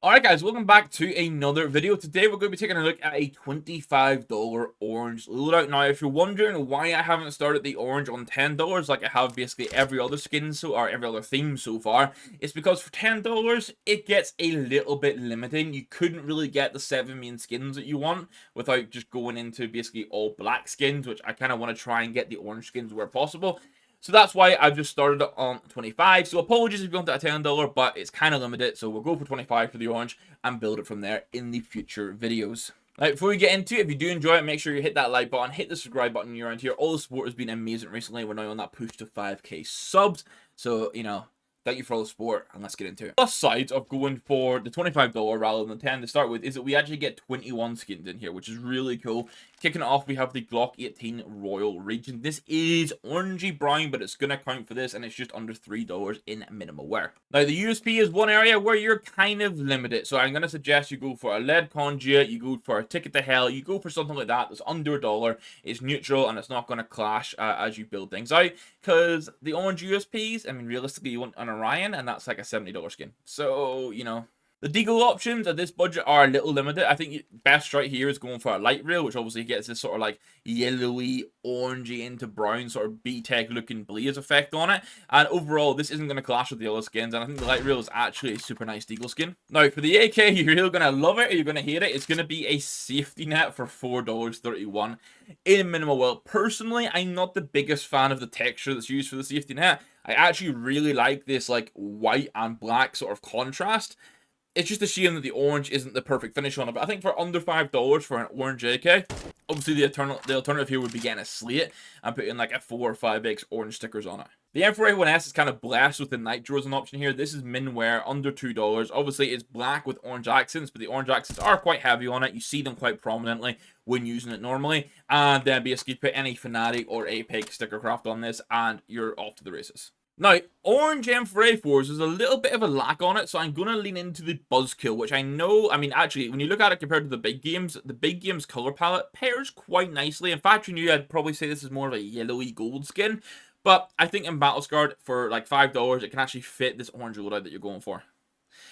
Alright guys, welcome back to another video. Today we're going to be taking a look at a $25 orange loadout. Now, if you're wondering why I haven't started the orange on $10 like I have basically every other skin or every other theme so far, it's because for $10 it gets a little bit limiting. You couldn't really get the 7 main skins that you want without just going into basically all black skins, which I kind of want to try and get the orange skins where possible. So that's why I've just started it on 25. So apologies if you want that $10, but it's kind of limited. So we'll go for 25 for the orange and build it from there in the future videos. Right, before we get into it, if you do enjoy it, make sure you hit that like button, hit the subscribe button when you're around here. All the support has been amazing recently. We're now on that push to 5k subs. So, thank you for all the support, and let's get into it. Plus side of going for the $25 rather than 10 to start with is that we actually get 21 skins in here, which is really cool. Kicking it off, we have the Glock 18 Royal Region. This is orangey brown, but it's going to count for this, and it's just under $3 in minimal wear. Now, the USP is one area where you're kind of limited, so I'm going to suggest you go for a lead conduit, you go for a ticket to hell, you go for something like that that's under $1, it's neutral, and it's not going to clash as you build things out, because the orange USPs, I mean, realistically, you want an Orion, and that's like a $70 skin. So, the deagle options at this budget are a little limited. I think best right here is going for a light rail, which obviously gets this sort of like yellowy, orangey into brown sort of B-Tech looking blaze effect on it. And overall, this isn't going to clash with the other skins, and I think the light rail is actually a super nice deagle skin. Now, for the AK, you're either going to love it or you're going to hate it. It's going to be a safety net for $4.31 in minimal. Well, personally, I'm not the biggest fan of the texture that's used for the safety net. I actually really like this like white and black sort of contrast. It's just a shame that the orange isn't the perfect finish on it, but I think for under $5 for an orange AK, obviously the alternative here would be getting a slate and putting like a 4 or 5x orange stickers on it. The M4A1S is kind of blessed with the nitro as an option here. This is min wear, under $2. Obviously, it's black with orange accents, but the orange accents are quite heavy on it. You see them quite prominently when using it normally. And then basically put any Fnatic or Apex sticker craft on this, and you're off to the races. Now, orange M4A4s is a little bit of a lack on it, so I'm going to lean into the Buzzkill, which I know, I mean, actually, when you look at it compared to the big games color palette pairs quite nicely. In fact, you knew I'd probably say this is more of a yellowy gold skin, but I think in Battlescarred, for like $5, it can actually fit this orange loadout that you're going for.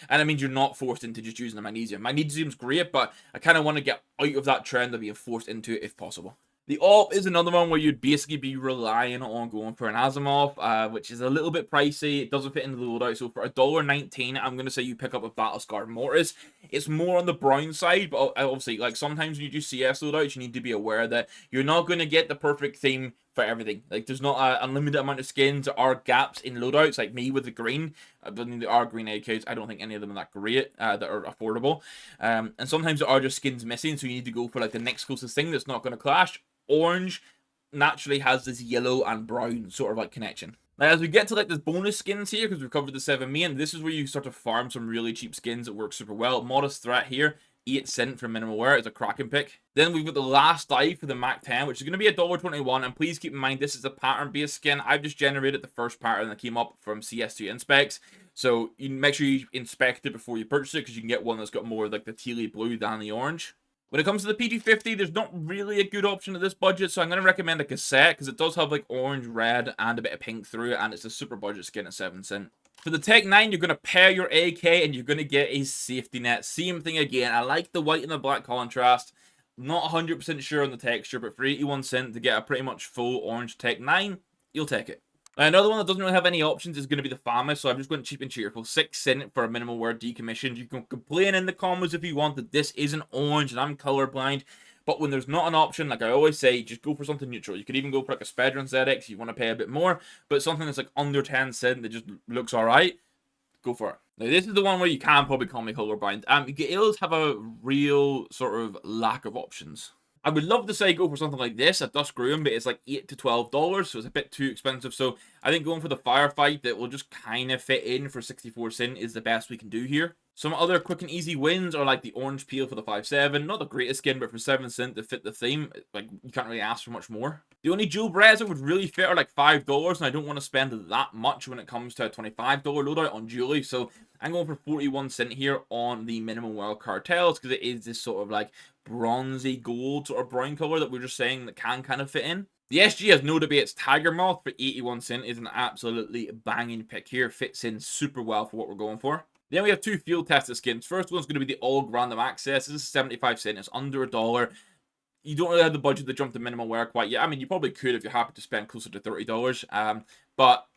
And that means you're not forced into just using the magnesium. Magnesium's great, but I kind of want to get out of that trend of being forced into it if possible. The AWP is another one where you'd basically be relying on going for an Asimov, which is a little bit pricey. It doesn't fit into the loadout. So for $1.19, I'm going to say you pick up a Battlescarred Mortis. It's more on the brown side, but obviously, like sometimes when you do CS loadouts, you need to be aware that you're not going to get the perfect theme for everything. Like there's not an unlimited amount of skins. There are gaps in loadouts, like me with the green. I mean, there are green AKs. I don't think any of them are that great, that are affordable. And sometimes there are just skins missing, so you need to go for like the next closest thing that's not going to clash. Orange naturally has this yellow and brown sort of like connection. Now, as we get to like the bonus skins here, because we've covered the 7 main, this is where you start to farm some really cheap skins that work super well. Modest Threat here, 8 cents for minimal wear, is a cracking pick. Then we've got the last dive for the Mac 10, which is going to be $1.21, and please keep in mind this is a pattern-based skin. I've just generated the first pattern that came up from CS2 Inspects, so you make sure you inspect it before you purchase it, because you can get one that's got more like the tealy blue than the orange. When it comes to the PG50, there's not really a good option at this budget, so I'm going to recommend a cassette, because it does have like orange, red, and a bit of pink through it, and it's a super budget skin at 7 cents. For the Tech 9, you're going to pair your AK, and you're going to get a safety net. Same thing again. I like the white and the black contrast. Not 100% sure on the texture, but for 81 cents to get a pretty much full orange Tech 9, you'll take it. Now, another one that doesn't really have any options is going to be the Famous, so I'm just going cheap and cheerful. 6 cents for a minimal wear decommissioned. You can complain in the comments if you want that this isn't orange and I'm colorblind, but when there's not an option, like I always say, just go for something neutral. You could even go for like a Spedron ZX if you want to pay a bit more, but something that's like under 10 cents that just looks alright, go for it. Now, this is the one where you can probably call me colorblind. Gales have a real sort of lack of options. I would love to say go for something like this at Dusk Ruin, but it's like $8 to $12, so it's a bit too expensive. So I think going for the Firefight that will just kind of fit in for 64 cents is the best we can do here. Some other quick and easy wins are like the Orange Peel for the 5.7. Not the greatest skin, but for 7 cents to fit the theme, like you can't really ask for much more. The only dual breads that would really fit are like $5, and I don't want to spend that much when it comes to a $25 loadout on Julie. So I'm going for 41 cents here on the minimum wild cartels, because it is this sort of like bronzy gold sort of brown color that we're just saying that can kind of fit in. The SG has no debates. Tiger Moth for 81 cents is an absolutely banging pick here. Fits in super well for what we're going for. Then we have two field tested skins. First one's going to be the all random access. This is 75 cents. It's under $1. You don't really have the budget to jump to minimum wear quite yet. I mean, you probably could if you're happy to spend closer to $30. But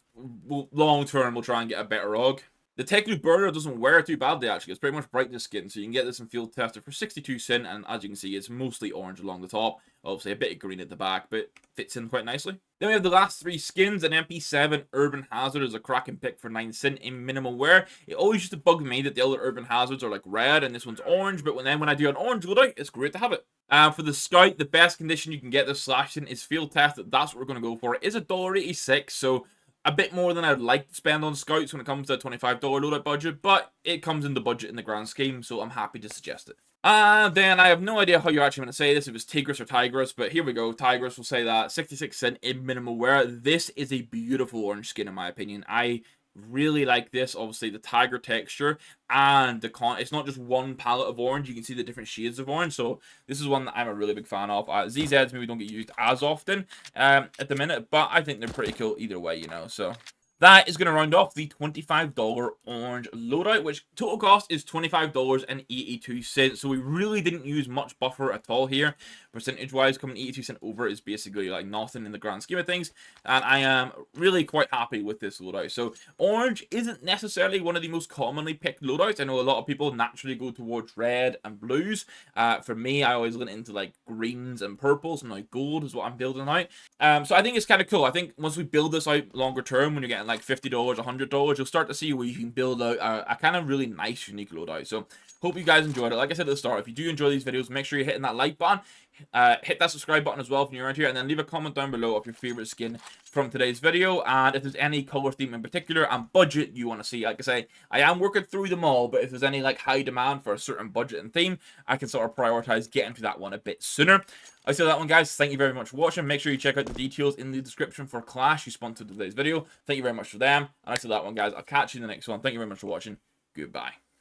long term, we'll try and get a better ROG. The Teklu Burner doesn't wear too badly, actually. It's pretty much brightness skin, so you can get this in field tester for 62 cents, and as you can see, it's mostly orange along the top. Obviously, a bit of green at the back, but fits in quite nicely. Then we have the last three skins. An MP7 Urban Hazard is a cracking pick for 9 cents in minimal wear. It always used to bug me that the other Urban Hazards are like red, and this one's orange, but when I do an orange loadout, it's great to have it. For the Scout, the best condition you can get this slash in is field tested. That's what we're going to go for. It is $1.86, so a bit more than I'd like to spend on Scouts when it comes to a $25 loadout budget, but it comes in the budget in the grand scheme, so I'm happy to suggest it. Then I have no idea how you're actually going to say this, if it's Tigris or Tigris, but here we go. Tigris will say that 66 cents in minimal wear. This is a beautiful orange skin in my opinion. I really like this. Obviously the tiger texture and it's not just one palette of orange. You can see the different shades of orange, so this is one that I'm a really big fan of. ZZs maybe don't get used as often at the minute, but I think they're pretty cool either way, you know. So that is going to round off the $25 orange loadout, which total cost is $25.82. So we really didn't use much buffer at all here. Percentage-wise, coming 82 cents over is basically like nothing in the grand scheme of things. And I am really quite happy with this loadout. So orange isn't necessarily one of the most commonly picked loadouts. I know a lot of people naturally go towards red and blues. For me, I always went into like greens and purples, and like gold is what I'm building out. So I think it's kind of cool. I think once we build this out longer term, when you're getting like $50, $100, you'll start to see where you can build out a kind of really nice, unique loadout. So hope you guys enjoyed it. Like I said at the start, if you do enjoy these videos, make sure you're hitting that like button. Hit that subscribe button as well if you're around here, and then leave a comment down below of your favorite skin from today's video, and if there's any color theme in particular and budget you want to see. Like I say, I am working through them all, but if there's any like high demand for a certain budget and theme, I can sort of prioritize getting to that one a bit sooner. I say that one, guys. Thank you very much for watching. Make sure you check out the details in the description for Clash, who sponsored today's video. Thank you very much for them. And I say that one, guys. I'll catch you in the next one. Thank you very much for watching. Goodbye.